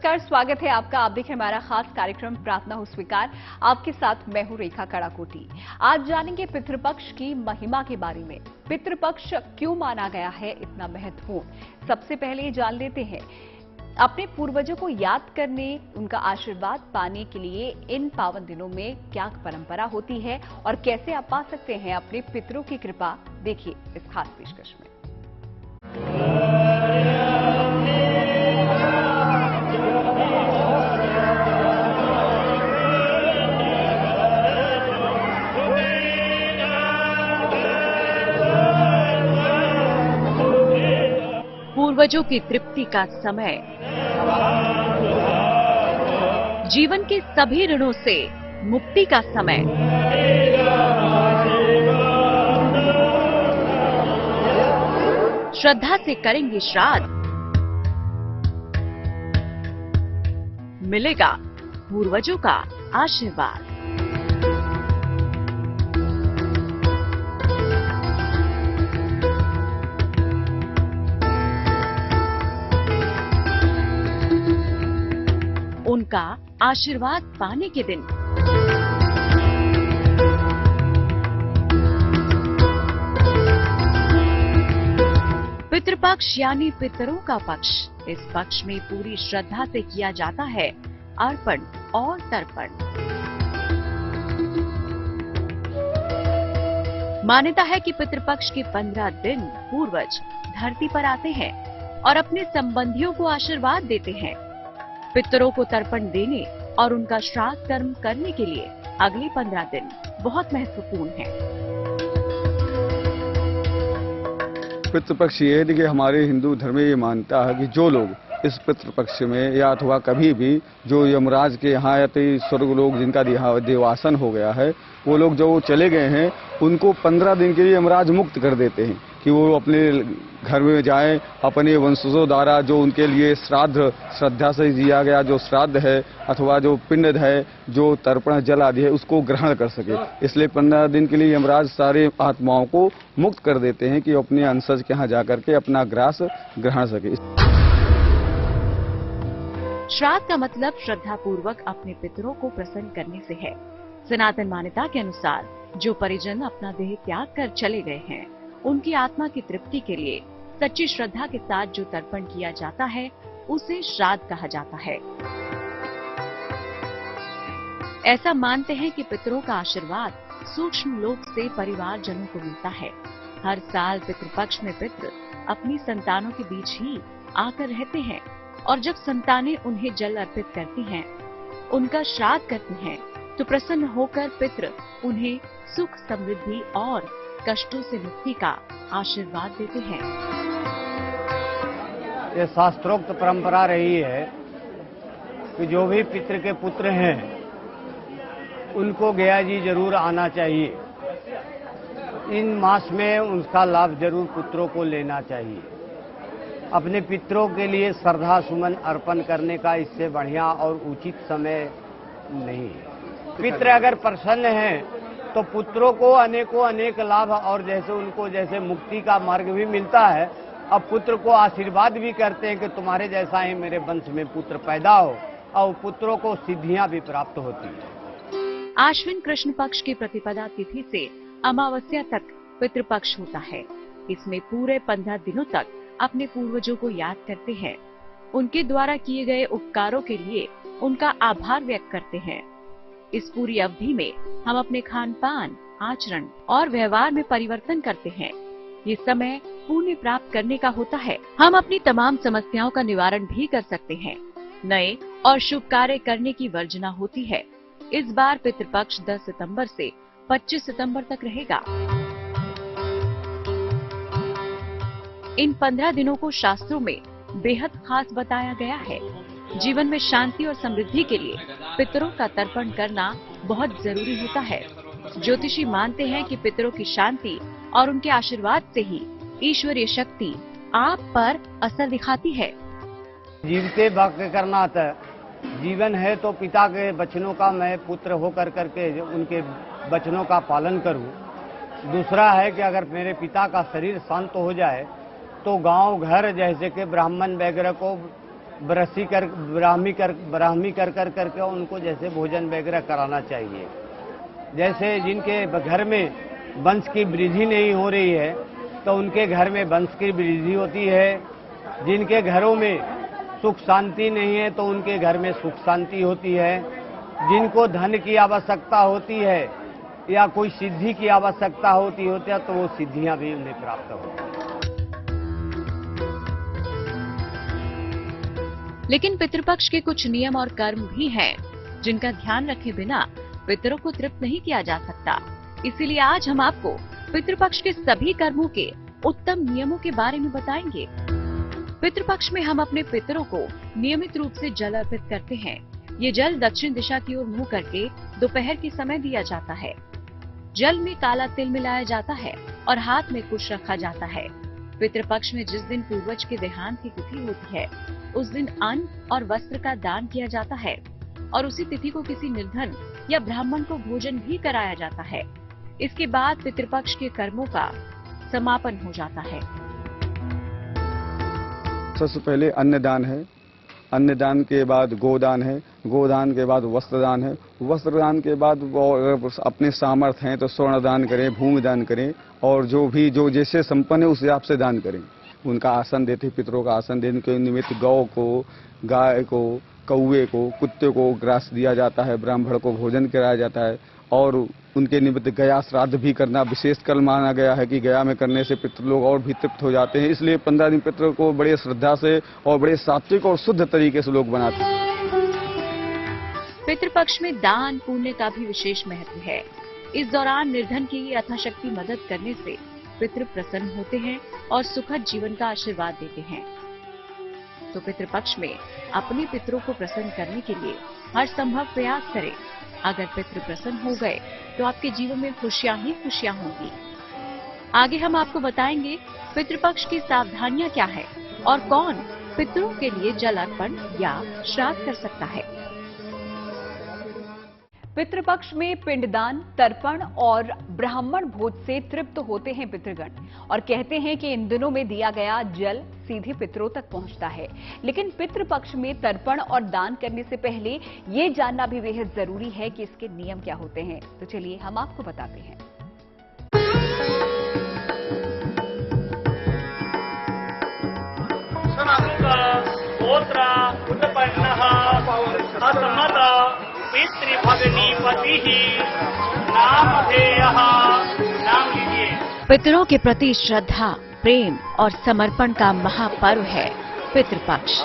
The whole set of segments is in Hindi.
नमस्कार, स्वागत है आपका। आप देखें हमारा खास कार्यक्रम प्रार्थना हो स्वीकार। आपके साथ मैं हूं रेखा कड़ाकोटी। आज जानेंगे पितृपक्ष की महिमा के बारे में। पितृपक्ष क्यों माना गया है इतना महत्वपूर्ण? सबसे पहले जान लेते हैं अपने पूर्वजों को याद करने, उनका आशीर्वाद पाने के लिए इन पावन दिनों में क्या परंपरा होती है और कैसे आप पा सकते हैं अपने पितरों की कृपा। देखिए इस खास पेशकश में। पूर्वजों की तृप्ति का समय, जीवन के सभी ऋणों से मुक्ति का समय। श्रद्धा से करेंगे श्राद्ध, मिलेगा पूर्वजों का आशीर्वाद। उनका आशीर्वाद पाने के दिन पितृपक्ष यानी पितरों का पक्ष। इस पक्ष में पूरी श्रद्धा से किया जाता है अर्पण और तर्पण। मान्यता है कि पितृपक्ष के 15 दिन पूर्वज धरती पर आते हैं और अपने संबंधियों को आशीर्वाद देते हैं। पितरों को तर्पण देने और उनका श्राद्ध कर्म करने के लिए अगले 15 दिन बहुत महत्वपूर्ण हैं। पितृपक्ष ये है कि हमारे हिंदू धर्म में ये मानता है कि जो लोग इस पितृपक्ष में या अथवा कभी भी जो यमराज के यहाँ या स्वर्ग लोग जिनका देवासन हो गया है, वो लोग जो चले गए हैं उनको 15 दिन के लिए यमराज मुक्त कर देते हैं कि वो अपने घर में जाएं, अपने वंशजों द्वारा जो उनके लिए श्राद्ध श्रद्धा से जिया गया जो श्राद्ध है अथवा जो पिंड है, जो तर्पण जल आदि है, उसको ग्रहण कर सके। इसलिए 15 दिन के लिए यमराज सारे आत्माओं को मुक्त कर देते हैं कि अपने अंशज के यहाँ जाकर के अपना ग्रास ग्रहण सके। श्राद्ध का मतलब श्रद्धा पूर्वक अपने पितरों को प्रसन्न करने से है। सनातन मान्यता के अनुसार जो परिजन अपना देह त्याग कर चले गए हैं, उनकी आत्मा की तृप्ति के लिए सच्ची श्रद्धा के साथ जो तर्पण किया जाता है उसे श्राद्ध कहा जाता है। ऐसा मानते हैं कि पितरों का आशीर्वाद सूक्ष्म लोक से परिवार जनों को मिलता है। हर साल पितृपक्ष में पितृ अपनी संतानों के बीच ही आकर रहते हैं और जब संतानें उन्हें जल अर्पित करती हैं, उनका श्राद्ध करती हैं, तो प्रसन्न होकर पितृ उन्हें सुख समृद्धि और कष्टों से मुक्ति का आशीर्वाद देते हैं। ये शास्त्रोक्त परंपरा रही है कि जो भी पितृ के पुत्र हैं उनको गया जी जरूर आना चाहिए। इन मास में उनका लाभ जरूर पुत्रों को लेना चाहिए। अपने पितरों के लिए श्रद्धा सुमन अर्पण करने का इससे बढ़िया और उचित समय नहीं है। पितृ अगर प्रसन्न हैं तो पुत्रों को अनेकों अनेक लाभ और जैसे उनको जैसे मुक्ति का मार्ग भी मिलता है, अब पुत्र को आशीर्वाद भी करते हैं कि तुम्हारे जैसा ही मेरे वंश में पुत्र पैदा हो, और पुत्रों को सिद्धियां भी प्राप्त होती है। आश्विन कृष्ण पक्ष की प्रतिपदा तिथि से अमावस्या तक पितृपक्ष होता है। इसमें पूरे 15 दिनों तक अपने पूर्वजों को याद करते हैं। उनके द्वारा किए गए उपकारों के लिए उनका आभार व्यक्त करते हैं। इस पूरी अवधि में हम अपने खान पान, आचरण और व्यवहार में परिवर्तन करते हैं। ये समय पुण्य प्राप्त करने का होता है। हम अपनी तमाम समस्याओं का निवारण भी कर सकते हैं। नए और शुभ कार्य करने की वर्जना होती है। इस बार पितृपक्ष 10 सितंबर से 25 सितंबर तक रहेगा। इन 15 दिनों को शास्त्रों में बेहद खास बताया गया है। जीवन में शांति और समृद्धि के लिए पितरों का तर्पण करना बहुत जरूरी होता है। ज्योतिषी मानते हैं कि पितरों की शांति और उनके आशीर्वाद से ही ईश्वरीय शक्ति आप पर असर दिखाती है। जीवते वाक्य करना था, जीवन है तो पिता के वचनों का मैं पुत्र होकर करके उनके वचनों का पालन करूं। दूसरा है कि अगर मेरे पिता का शरीर शांत हो जाए तो गांव घर जैसे कि ब्राह्मण वगैरह को ब्राह्मी कर करके उनको जैसे भोजन वगैरह कराना चाहिए। जैसे जिनके घर में वंश की वृद्धि नहीं हो रही है तो उनके घर में वंश की वृद्धि होती है। जिनके घरों में सुख शांति नहीं है तो उनके घर में सुख शांति होती है। जिनको धन की आवश्यकता होती है या कोई सिद्धि की आवश्यकता होती है तो वो सिद्धियां भी उन्हें प्राप्त होती हैं। लेकिन पितृपक्ष के कुछ नियम और कर्म भी हैं जिनका ध्यान रखे बिना पितरों को तृप्त नहीं किया जा सकता। इसीलिए आज हम आपको पितृपक्ष के सभी कर्मों के उत्तम नियमों के बारे में बताएंगे। पितृपक्ष में हम अपने पितरों को नियमित रूप से जल अर्पित करते हैं। ये जल दक्षिण दिशा की ओर मुंह करके दोपहर के समय दिया जाता है। जल में काला तिल मिलाया जाता है और हाथ में कुश रखा जाता है। पितृपक्ष में जिस दिन पूर्वज के देहांत की तिथि होती है उस दिन अन्न और वस्त्र का दान किया जाता है और उसी तिथि को किसी निर्धन या ब्राह्मण को भोजन भी कराया जाता है। इसके बाद पितृपक्ष के कर्मों का समापन हो जाता है। सबसे पहले अन्नदान है, अन्नदान के बाद गोदान है, गोदान के बाद वस्त्रदान है, वस्त्रदान के बाद वो अगर अपने सामर्थ्य हैं तो स्वर्ण दान करें, भूमि दान करें और जो जैसे संपन्न है उस हिसाब से दान करें। उनका आसन देते, पितरों का आसन देने के निमित्त गौ को, गाय को, कौवे को, कुत्ते को ग्रास दिया जाता है, ब्राह्मण को भोजन कराया जाता है और उनके निमित्त गया श्राद्ध भी करना विशेष कल माना गया है कि गया में करने से पितृ लोग और भी तृप्त हो जाते हैं। इसलिए 15 दिन पितरों को बड़े श्रद्धा से और बड़े सात्विक और शुद्ध तरीके से लोग बनाते हैं। पितृपक्ष में दान पुण्य का भी विशेष महत्व है। इस दौरान निर्धन की यथाशक्ति मदद करने से पितृ प्रसन्न होते हैं और सुखद जीवन का आशीर्वाद देते हैं। तो पितृपक्ष में अपने पितरों को प्रसन्न करने के लिए हर संभव प्रयास करें। अगर पितृ प्रसन्न हो गए तो आपके जीवन में खुशियां ही खुशियां होंगी। आगे हम आपको बताएंगे पितृपक्ष की सावधानियां क्या है और कौन पितरों के लिए जल अर्पण या श्राद्ध कर सकता है। पितृपक्ष में पिंडदान, तर्पण और ब्राह्मण भोज से तृप्त होते हैं पितृगण और कहते हैं कि इन दिनों में दिया गया जल सीधे पितरों तक पहुंचता है। लेकिन पितृपक्ष में तर्पण और दान करने से पहले ये जानना भी बेहद जरूरी है कि इसके नियम क्या होते हैं। तो चलिए हम आपको बताते हैं। पितरों के प्रति श्रद्धा, प्रेम और समर्पण का महापर्व है पितृपक्ष।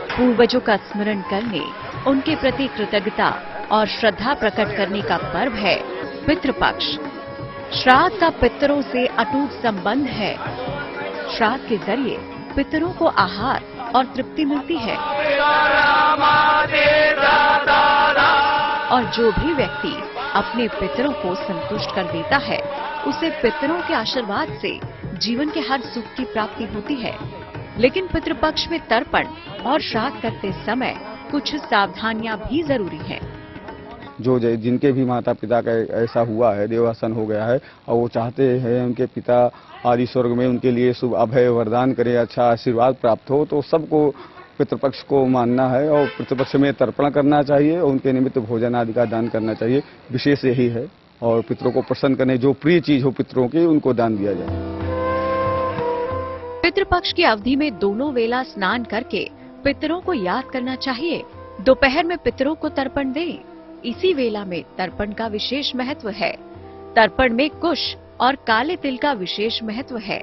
पूर्वजों का स्मरण करने, उनके प्रति कृतज्ञता और श्रद्धा प्रकट करने का पर्व है पितृपक्ष। श्राद्ध का पितरों से अटूट संबंध है। श्राद्ध के जरिए पितरों को आहार और तृप्ति मिलती है और जो भी व्यक्ति अपने पितरों को संतुष्ट कर देता है उसे पितरों के आशीर्वाद से जीवन के हर सुख की प्राप्ति होती है। लेकिन पितृपक्ष में तर्पण और श्राद्ध करते समय कुछ सावधानियां भी जरूरी हैं। जो जिनके भी माता पिता का ऐसा हुआ है, देवासन हो गया है और वो चाहते हैं उनके पिता आदि स्वर्ग में उनके लिए शुभ अभय वरदान करे, अच्छा आशीर्वाद प्राप्त हो, तो सबको पितृपक्ष को मानना है और पितृपक्ष में तर्पण करना चाहिए और उनके निमित्त भोजन आदि का दान करना चाहिए। विशेष यही है और पितरों को प्रसन्न करने जो प्रिय चीज हो पितरों की उनको दान दिया जाए। पितृपक्ष की अवधि में दोनों वेला स्नान करके पितरों को याद करना चाहिए। दोपहर में पितरों को तर्पण दें। इसी वेला में तर्पण का विशेष महत्व है। तर्पण में कुश और काले तिल का विशेष महत्व है।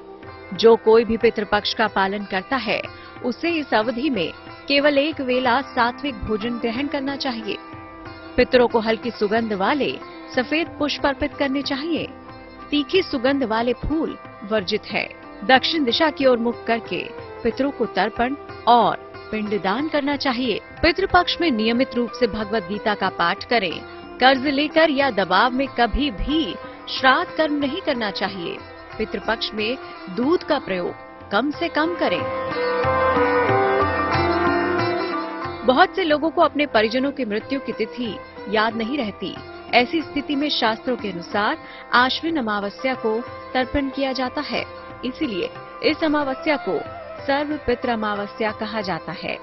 जो कोई भी पितृपक्ष का पालन करता है उसे इस अवधि में केवल एक वेला सात्विक भोजन ग्रहण करना चाहिए। पितरों को हल्की सुगंध वाले सफेद पुष्प अर्पित करने चाहिए। तीखी सुगंध वाले फूल वर्जित है। दक्षिण दिशा की ओर मुख करके पितरों को तर्पण और पिंडदान करना चाहिए। पितृपक्ष में नियमित रूप से भगवत गीता का पाठ करें। कर्ज लेकर या दबाव में कभी भी श्राद्ध कर्म नहीं करना चाहिए। पितृपक्ष में दूध का प्रयोग कम से कम करें। बहुत से लोगों को अपने परिजनों की मृत्यु की तिथि याद नहीं रहती। ऐसी स्थिति में शास्त्रों के अनुसार आश्विन अमावस्या को तर्पण किया जाता है। इसीलिए इस अमावस्या को सर्व पितृ अमावस्या कहा जाता है।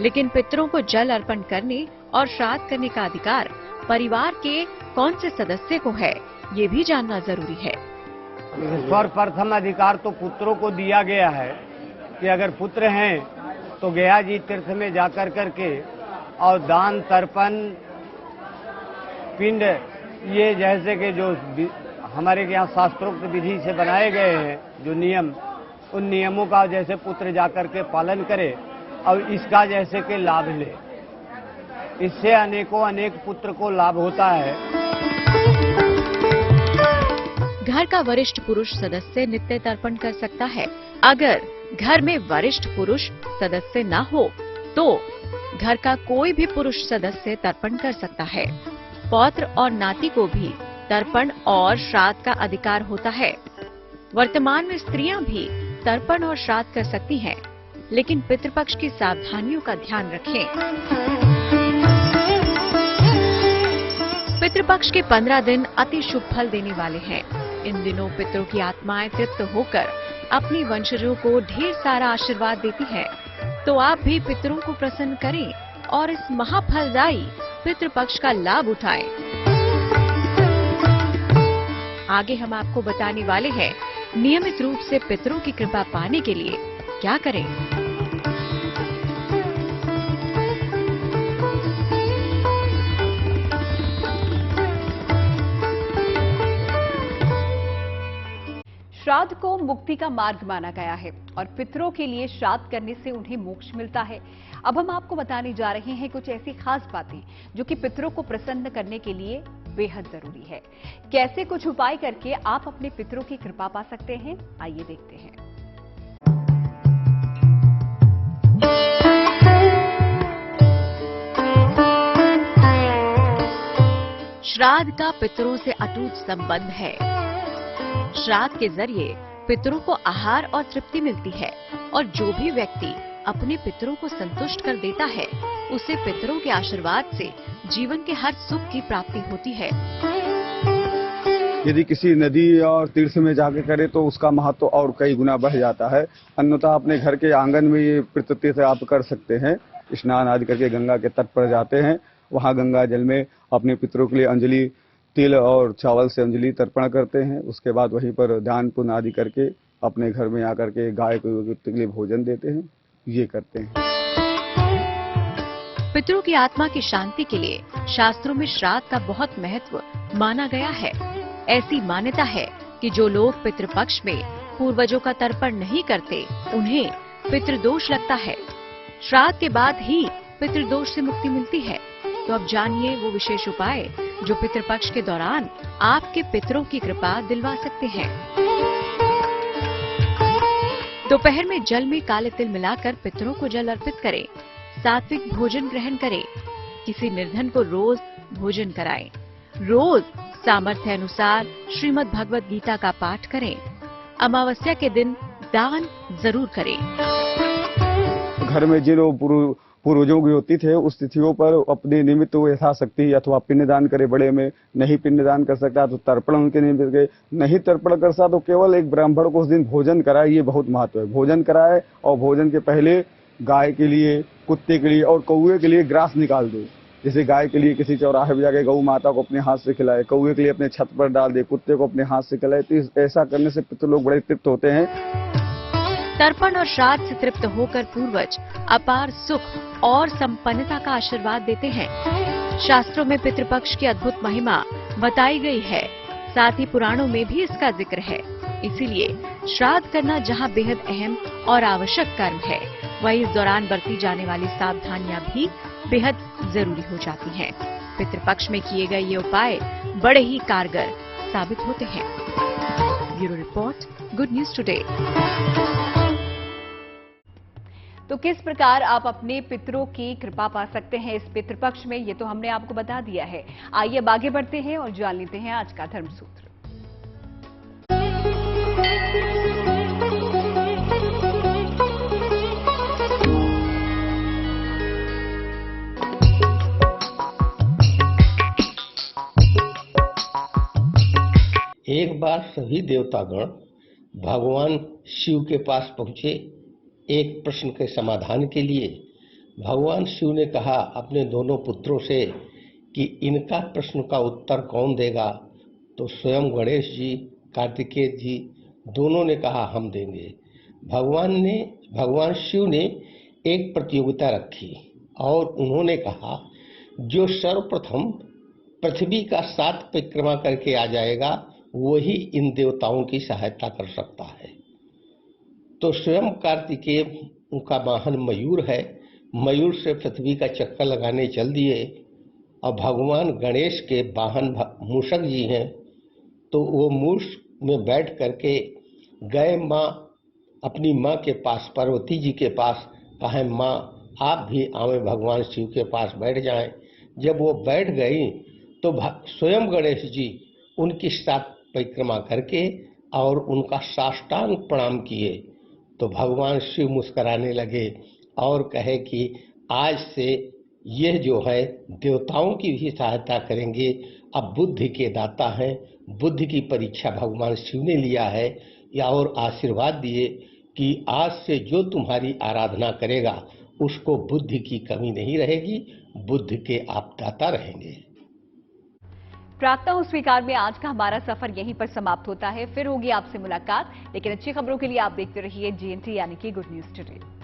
लेकिन पितरों को जल अर्पण करने और श्राद्ध करने का अधिकार परिवार के कौन से सदस्य को है, ये भी जानना जरूरी है। सर्वप्रथम अधिकार तो पुत्रों को दिया गया है कि अगर पुत्र हैं तो गया जी तीर्थ में जाकर करके और दान, तर्पण, पिंड, ये जैसे कि जो हमारे यहाँ शास्त्रोक्त विधि से बनाए गए हैं जो नियम, उन नियमों का जैसे पुत्र जाकर के पालन करे और इसका जैसे कि लाभ ले। इससे अनेकों अनेक पुत्र को लाभ होता है। घर का वरिष्ठ पुरुष सदस्य नित्य तर्पण कर सकता है। अगर घर में वरिष्ठ पुरुष सदस्य न हो तो घर का कोई भी पुरुष सदस्य तर्पण कर सकता है। पौत्र और नाती को भी तर्पण और श्राद्ध का अधिकार होता है। वर्तमान में स्त्रियां भी तर्पण और श्राद्ध कर सकती हैं, लेकिन पितृपक्ष की सावधानियों का ध्यान रखें। पितृपक्ष के 15 दिन अति शुभ फल देने वाले हैं। इन दिनों पितरों की आत्माएं तृप्त होकर अपनी वंशजों को ढेर सारा आशीर्वाद देती हैं। तो आप भी पितरों को प्रसन्न करें और इस महाफलदायी पितृपक्ष का लाभ उठाएं। आगे हम आपको बताने वाले हैं नियमित रूप से पितरों की कृपा पाने के लिए क्या करें। श्राद्ध को मुक्ति का मार्ग माना गया है और पितरों के लिए श्राद्ध करने से उन्हें मोक्ष मिलता है। अब हम आपको बताने जा रहे हैं कुछ ऐसी खास बातें जो कि पितरों को प्रसन्न करने के लिए बेहद जरूरी है। कैसे कुछ उपाय करके आप अपने पितरों की कृपा पा सकते हैं, आइए देखते हैं। श्राद्ध का पितरों से अटूट संबंध है। श्राद्ध के जरिए पितरों को आहार और तृप्ति मिलती है और जो भी व्यक्ति अपने पितरों को संतुष्ट कर देता है उसे पितरों के आशीर्वाद से जीवन के हर सुख की प्राप्ति होती है। यदि किसी नदी और तीर्थ में जाके करे तो उसका महत्व और कई गुना बढ़ जाता है। अन्यथा अपने घर के आंगन में ये पितृतीर्थ आप कर सकते हैं। स्नान आदि करके गंगा के तट पर जाते हैं, वहाँ गंगा जल में अपने पितरों के लिए अंजलि, तिल और चावल से अंजलि तर्पण करते हैं। उसके बाद वहीं पर दान पुण्य आदि करके अपने घर में आकर के गाय को के लिए भोजन देते हैं। ये करते हैं। पितरों की आत्मा की शांति के लिए शास्त्रों में श्राद्ध का बहुत महत्व माना गया है। ऐसी मान्यता है कि जो लोग पितृपक्ष में पूर्वजों का तर्पण नहीं करते उन्हें पितृदोष लगता है। श्राद्ध के बाद ही पितृदोष से मुक्ति मिलती है। तो अब जानिए वो विशेष उपाय जो पितृपक्ष के दौरान आपके पितरों की कृपा दिलवा सकते हैं। दोपहर में जल में काले तिल मिलाकर पितरों को जल अर्पित करें। सात्विक भोजन ग्रहण करें। किसी निर्धन को रोज भोजन कराएं। रोज सामर्थ्य अनुसार श्रीमद् भगवत गीता का पाठ करें। अमावस्या के दिन दान जरूर करें। घर में जिन पूर्वजों की होती थे उस तिथियों पर अपने निमित्त वो यथाशक्ति अथवा पिंडदान करे। बड़े में नहीं पिंडदान कर सकता तो तर्पण उनके निमित्त गए। नहीं तर्पण कर सकता तो केवल एक ब्राह्मण को उस दिन भोजन कराए। ये बहुत महत्व है। भोजन कराए और भोजन के पहले गाय के लिए, कुत्ते के लिए और कौवे के लिए ग्रास निकाल दे। जैसे गाय के लिए किसी चौराहे पर जाके गौ माता को अपने हाथ से खिलाए, कौवे के लिए अपने छत पर डाल दे, कुत्ते को अपने हाथ से खिलाए। तो ऐसा करने से पितृ लोग बड़े तृप्त होते हैं। तर्पण और श्राद्ध से तृप्त होकर पूर्वज अपार सुख और संपन्नता का आशीर्वाद देते हैं। शास्त्रों में पितृपक्ष की अद्भुत महिमा बताई गई है। साथ ही पुराणों में भी इसका जिक्र है। इसीलिए श्राद्ध करना जहां बेहद अहम और आवश्यक कर्म है, वहीं इस दौरान बरती जाने वाली सावधानियां भी बेहद जरूरी हो जाती हैं। पितृपक्ष में किए गए ये उपाय बड़े ही कारगर साबित होते हैं। Bureau report, good news today. तो किस प्रकार आप अपने पितरों की कृपा पा सकते हैं इस पितृपक्ष में, ये तो हमने आपको बता दिया है। आइए अब आगे बढ़ते हैं और जान लेते हैं आज का धर्मसूत्र। एक बार सभी देवतागण भगवान शिव के पास पहुंचे एक प्रश्न के समाधान के लिए। भगवान शिव ने कहा अपने दोनों पुत्रों से कि इनका प्रश्न का उत्तर कौन देगा, तो स्वयं गणेश जी, कार्तिकेय जी दोनों ने कहा हम देंगे। भगवान शिव ने एक प्रतियोगिता रखी और उन्होंने कहा जो सर्वप्रथम पृथ्वी का 7 परिक्रमा करके आ जाएगा वही इन देवताओं की सहायता कर सकता है। तो स्वयं कार्तिकेय, उनका वाहन मयूर है, मयूर से पृथ्वी का चक्कर लगाने चल दिए और भगवान गणेश के वाहन मूषक जी हैं, तो वो मूषक में बैठ करके गए अपनी माँ के पास, पार्वती जी के पास, कहा माँ आप भी आवे भगवान शिव के पास बैठ जाएं। जब वो बैठ गई तो स्वयं गणेश जी उनकी 7 परिक्रमा करके और उनका साष्टांग प्रणाम किए, तो भगवान शिव मुस्कुराने लगे और कहे कि आज से यह जो है देवताओं की भी सहायता करेंगे। अब बुद्धि के दाता हैं, बुद्धि की परीक्षा भगवान शिव ने लिया है या और आशीर्वाद दिए कि आज से जो तुम्हारी आराधना करेगा उसको बुद्धि की कमी नहीं रहेगी, बुद्धि के आप दाता रहेंगे। प्रार्थना हो स्वीकार में आज का हमारा सफर यहीं पर समाप्त होता है। फिर होगी आपसे मुलाकात, लेकिन अच्छी खबरों के लिए आप देखते रहिए GNT यानी कि गुड न्यूज टुडे।